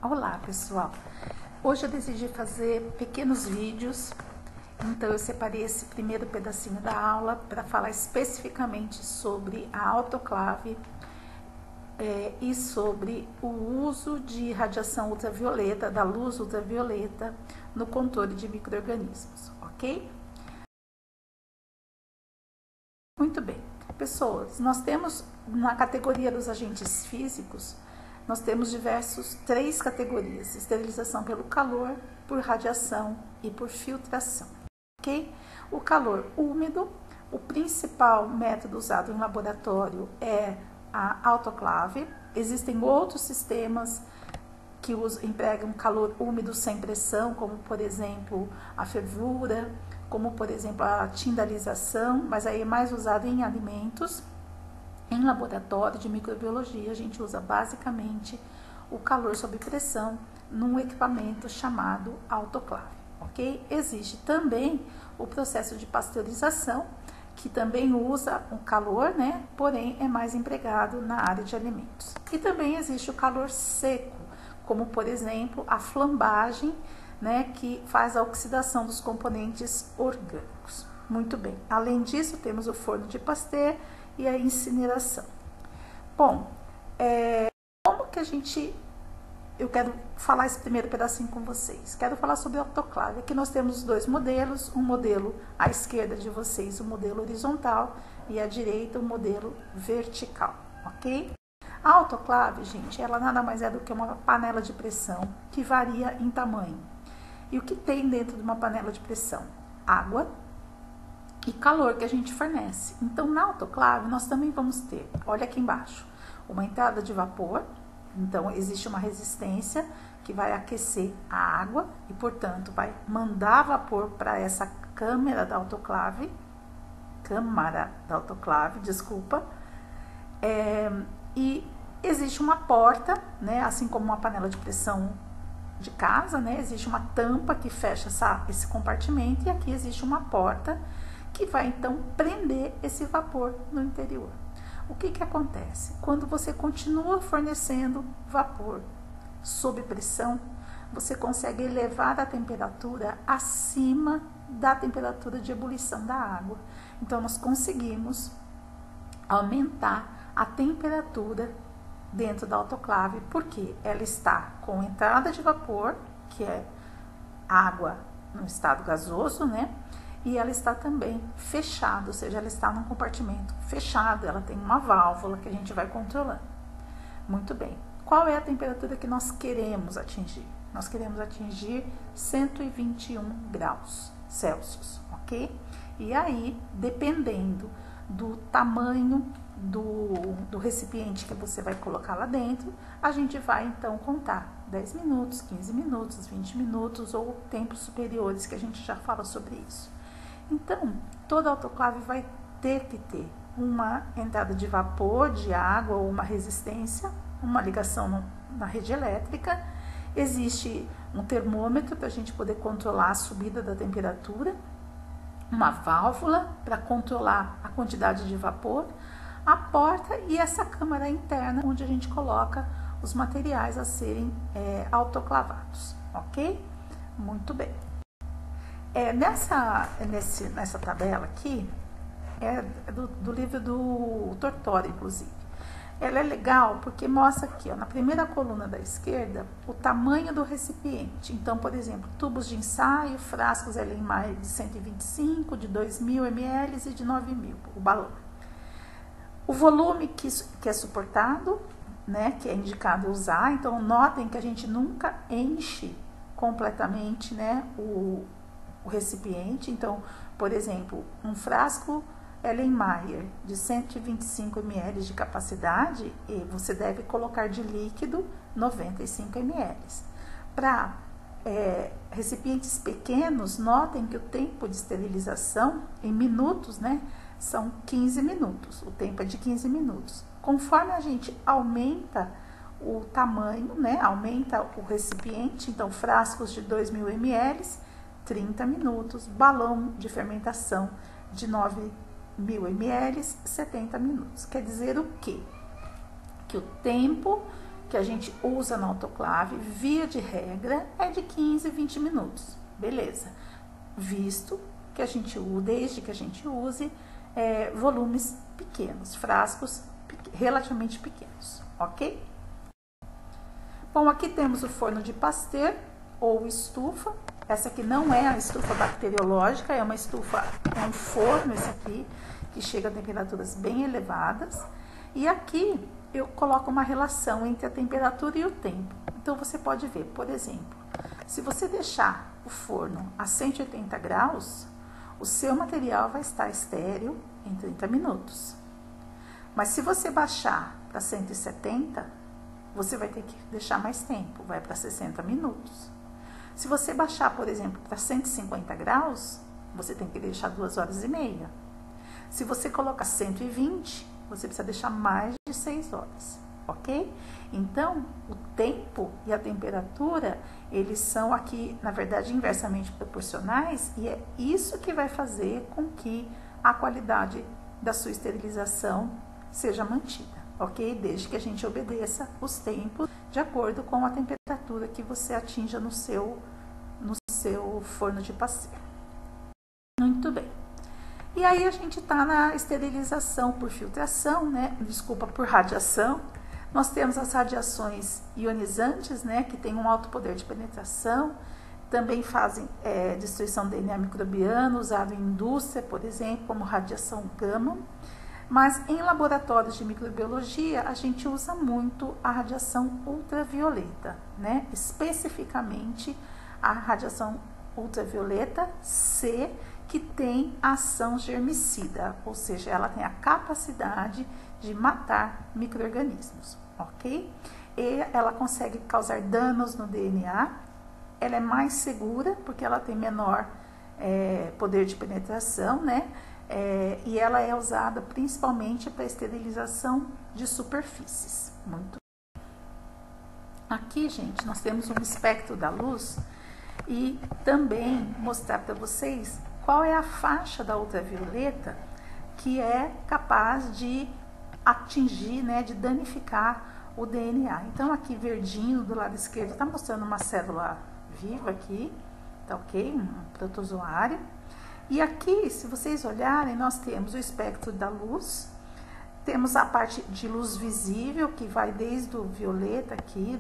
Olá pessoal, hoje eu decidi fazer pequenos vídeos, então eu separei esse primeiro pedacinho da aula para falar especificamente sobre a autoclave e sobre o uso de radiação ultravioleta, da luz ultravioleta no controle de micro-organismos, ok? Muito bem, pessoas, nós temos na categoria dos agentes físicos, nós temos três categorias: esterilização pelo calor, por radiação e por filtração, ok? O calor úmido, o principal método usado em laboratório é a autoclave. Existem outros sistemas que empregam calor úmido sem pressão, como por exemplo a fervura, como por exemplo a tindalização, mas aí é mais usado em alimentos. Em laboratório de microbiologia, a gente usa basicamente o calor sob pressão num equipamento chamado autoclave, ok? Existe também o processo de pasteurização, que também usa o calor, né? Porém, é mais empregado na área de alimentos. E também existe o calor seco, como por exemplo a flambagem, né? Que faz a oxidação dos componentes orgânicos. Muito bem. Além disso, temos o forno de Pasteur e a incineração. Bom, como que eu quero falar esse primeiro pedacinho com vocês. Quero falar sobre a autoclave. Aqui nós temos dois modelos, um modelo à esquerda de vocês, o modelo horizontal, e à direita o modelo vertical, ok? A autoclave, gente, ela nada mais é do que uma panela de pressão que varia em tamanho. E o que tem dentro de uma panela de pressão? Água e calor que a gente fornece. Então, na autoclave, nós também vamos ter, olha aqui embaixo, uma entrada de vapor. Então, existe uma resistência que vai aquecer a água e, portanto, vai mandar vapor para essa câmara da autoclave, desculpa. E existe uma porta, né, assim como uma panela de pressão de casa, né, existe uma tampa que fecha esse compartimento, e aqui existe uma porta que vai então prender esse vapor no interior. O que acontece? Quando você continua fornecendo vapor sob pressão, você consegue elevar a temperatura acima da temperatura de ebulição da água. Então, nós conseguimos aumentar a temperatura dentro da autoclave, porque ela está com entrada de vapor, que é água no estado gasoso, né? E ela está também fechada, ou seja, ela está num compartimento fechado, ela tem uma válvula que a gente vai controlando. Muito bem. Qual é a temperatura que nós queremos atingir? Nós queremos atingir 121 graus Celsius, ok? E aí, dependendo do tamanho do recipiente que você vai colocar lá dentro, a gente vai então contar 10 minutos, 15 minutos, 20 minutos ou tempos superiores, que a gente já fala sobre isso. Então, toda autoclave vai ter que ter uma entrada de vapor, de água ou uma resistência, uma ligação na rede elétrica. Existe um termômetro para a gente poder controlar a subida da temperatura, uma válvula para controlar a quantidade de vapor, a porta e essa câmara interna onde a gente coloca os materiais a serem autoclavados, ok? Muito bem. Nessa tabela aqui, é do livro do Tortori, inclusive. Ela é legal porque mostra aqui, ó, na primeira coluna da esquerda, o tamanho do recipiente. Então, por exemplo, tubos de ensaio, frascos Erlenmeyer de 125, de 2.000 ml e de 9.000, o balão. O volume que é suportado, né, que é indicado usar. Então, notem que a gente nunca enche completamente, né, o recipiente. Então, por exemplo, um frasco Erlenmeyer de 125 ml de capacidade, e você deve colocar de líquido 95 ml. Para recipientes pequenos, notem que o tempo de esterilização em minutos, né, são 15 minutos. O tempo é de 15 minutos. Conforme a gente aumenta o tamanho, né, aumenta o recipiente, então frascos de 2.000 ml, 30 minutos, balão de fermentação de 9.000 ml, 70 minutos. Quer dizer o quê? Que o tempo que a gente usa na autoclave, via de regra, é de 15 a 20 minutos. Beleza. Visto que a gente desde que a gente use volumes pequenos, frascos relativamente pequenos, ok? Bom, aqui temos o forno de Pasteur ou estufa. Essa aqui não é a estufa bacteriológica, é uma estufa, é um forno esse aqui, que chega a temperaturas bem elevadas. E aqui eu coloco uma relação entre a temperatura e o tempo. Então você pode ver, por exemplo, se você deixar o forno a 180 graus, o seu material vai estar estéril em 30 minutos. Mas se você baixar para 170, você vai ter que deixar mais tempo, vai para 60 minutos. Se você baixar, por exemplo, para 150 graus, você tem que deixar 2 horas e meia. Se você colocar 120, você precisa deixar mais de 6 horas, ok? Então, o tempo e a temperatura, eles são aqui, na verdade, inversamente proporcionais, e é isso que vai fazer com que a qualidade da sua esterilização seja mantida, ok? Desde que a gente obedeça os tempos de acordo com a temperatura que você atinja no seu forno de Pasteur. Muito bem. E aí a gente está na esterilização por filtração, né? Desculpa, por radiação. Nós temos as radiações ionizantes, né? Que tem um alto poder de penetração. Também fazem destruição do DNA microbiano, usado em indústria, por exemplo, como radiação gama. Mas em laboratórios de microbiologia, a gente usa muito a radiação ultravioleta, né? Especificamente a radiação ultravioleta C, que tem ação germicida, ou seja, ela tem a capacidade de matar micro-organismos, ok? E ela consegue causar danos no DNA, ela é mais segura, porque ela tem menor poder de penetração, né? E ela é usada principalmente para esterilização de superfícies. Muito. Aqui, gente, nós temos um espectro da luz e também mostrar para vocês qual é a faixa da ultravioleta que é capaz de atingir, né, de danificar o DNA. Então, aqui verdinho do lado esquerdo está mostrando uma célula viva aqui, tá ok? Um protozoário. E aqui, se vocês olharem, nós temos o espectro da luz, temos a parte de luz visível, que vai desde o violeta aqui,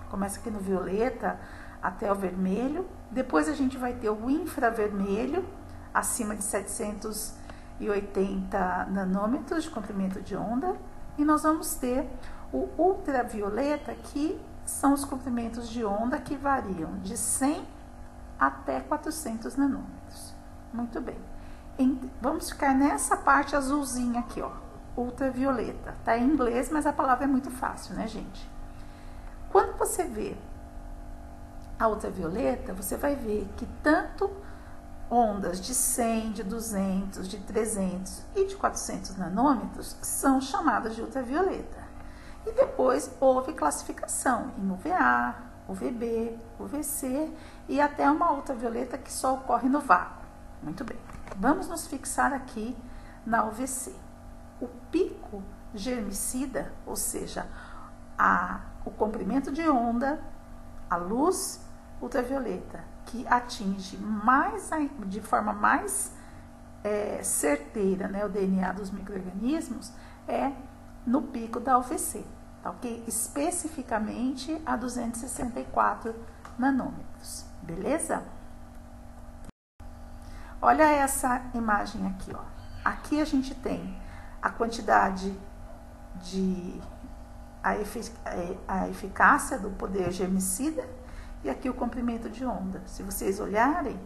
começa aqui no violeta até o vermelho. Depois a gente vai ter o infravermelho, acima de 780 nanômetros de comprimento de onda. E nós vamos ter o ultravioleta, que são os comprimentos de onda que variam de 100 até 400 nanômetros. Muito bem. Vamos ficar nessa parte azulzinha aqui, ó, ultravioleta. Tá em inglês, mas a palavra é muito fácil, né, gente? Quando você vê a ultravioleta, você vai ver que tanto ondas de 100, de 200, de 300 e de 400 nanômetros são chamadas de ultravioleta. E depois houve classificação em UVA, UVB, UVC e até uma ultravioleta que só ocorre no vácuo. Muito bem. Vamos nos fixar aqui na UVC. O pico germicida, ou seja, o comprimento de onda, a luz ultravioleta, que atinge de forma mais certeira, né, o DNA dos micro-organismos, é no pico da UVC, tá ok? Especificamente a 264 nanômetros, beleza? Olha essa imagem aqui, ó. Aqui a gente tem a quantidade a eficácia do poder germicida e aqui o comprimento de onda. Se vocês olharem,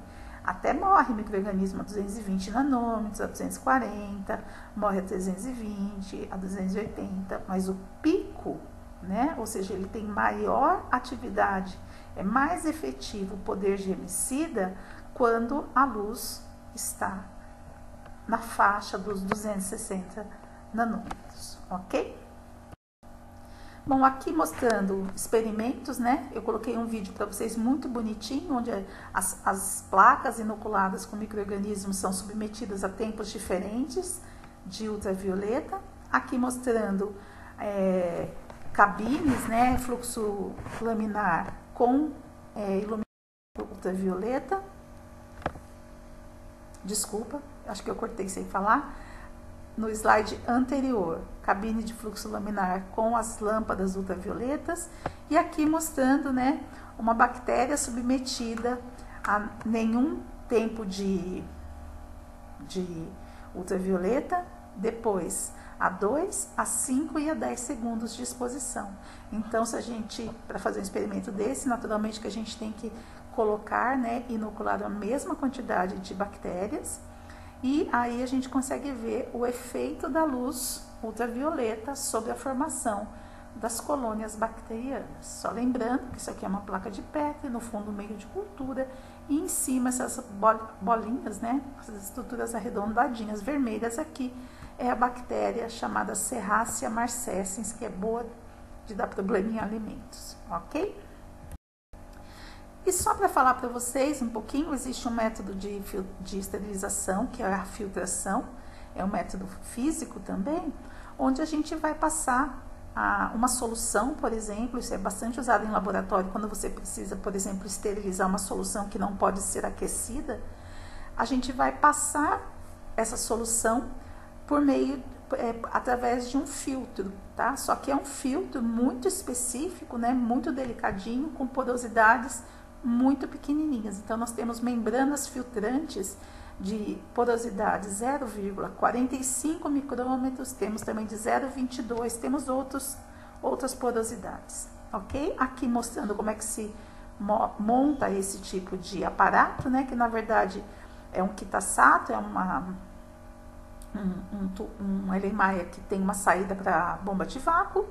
até morre micro-organismo a 220 nanômetros, a 240, morre a 320, a 280, mas o pico, né? Ou seja, ele tem maior atividade, é mais efetivo o poder germicida quando a luz está na faixa dos 260 nanômetros, ok? Bom, aqui mostrando experimentos, né? Eu coloquei um vídeo para vocês muito bonitinho, onde as placas inoculadas com micro-organismos são submetidas a tempos diferentes de ultravioleta. Aqui mostrando cabines, né, fluxo laminar com iluminação ultravioleta. Desculpa, acho que eu cortei sem falar. No slide anterior, cabine de fluxo laminar com as lâmpadas ultravioletas. E aqui mostrando, né, uma bactéria submetida a nenhum tempo de ultravioleta, depois a 2, a 5 e a 10 segundos de exposição. Então, se a gente, para fazer um experimento desse, naturalmente que a gente tem que colocar, né, inocular a mesma quantidade de bactérias, e aí a gente consegue ver o efeito da luz ultravioleta sobre a formação das colônias bacterianas. Só lembrando que isso aqui é uma placa de Petri, no fundo meio de cultura, e em cima essas bolinhas, né, essas estruturas arredondadinhas vermelhas aqui, é a bactéria chamada Serratia marcescens, que é boa de dar problema em alimentos, ok? E só para falar para vocês um pouquinho, existe um método de esterilização, que é a filtração, é um método físico também, onde a gente vai passar uma solução, por exemplo, isso é bastante usado em laboratório, quando você precisa, por exemplo, esterilizar uma solução que não pode ser aquecida, a gente vai passar essa solução por meio, através de um filtro, tá? Só que é um filtro muito específico, né? Muito delicadinho, com porosidades muito pequenininhas. Então, nós temos membranas filtrantes de porosidade 0,45 micrômetros, temos também de 0,22, temos outras porosidades, ok? Aqui mostrando como é que se monta esse tipo de aparato, né? Que na verdade é um Kitasato, é um Erlenmeyer que tem uma saída para bomba de vácuo,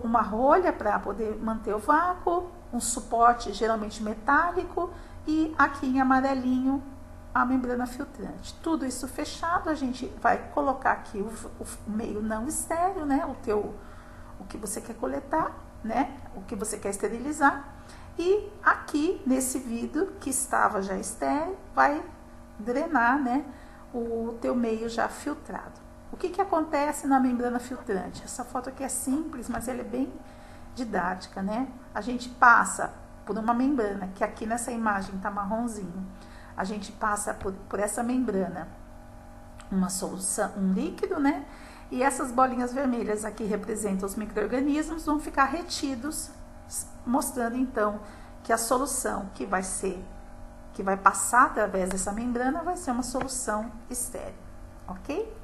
uma rolha para poder manter o vácuo, um suporte geralmente metálico e aqui em amarelinho a membrana filtrante. Tudo isso fechado, a gente vai colocar aqui o meio não estéreo, né? O que você quer coletar, né? O que você quer esterilizar. E aqui nesse vidro que estava já estéreo, vai drenar, né, o teu meio já filtrado. O que acontece na membrana filtrante? Essa foto aqui é simples, mas ela é bem didática, né? A gente passa por uma membrana, que aqui nessa imagem tá marronzinho. A gente passa por essa membrana uma solução, um líquido, né? E essas bolinhas vermelhas aqui representam os micro-organismos, vão ficar retidos, mostrando então que a solução que vai passar através dessa membrana vai ser uma solução estéril, ok?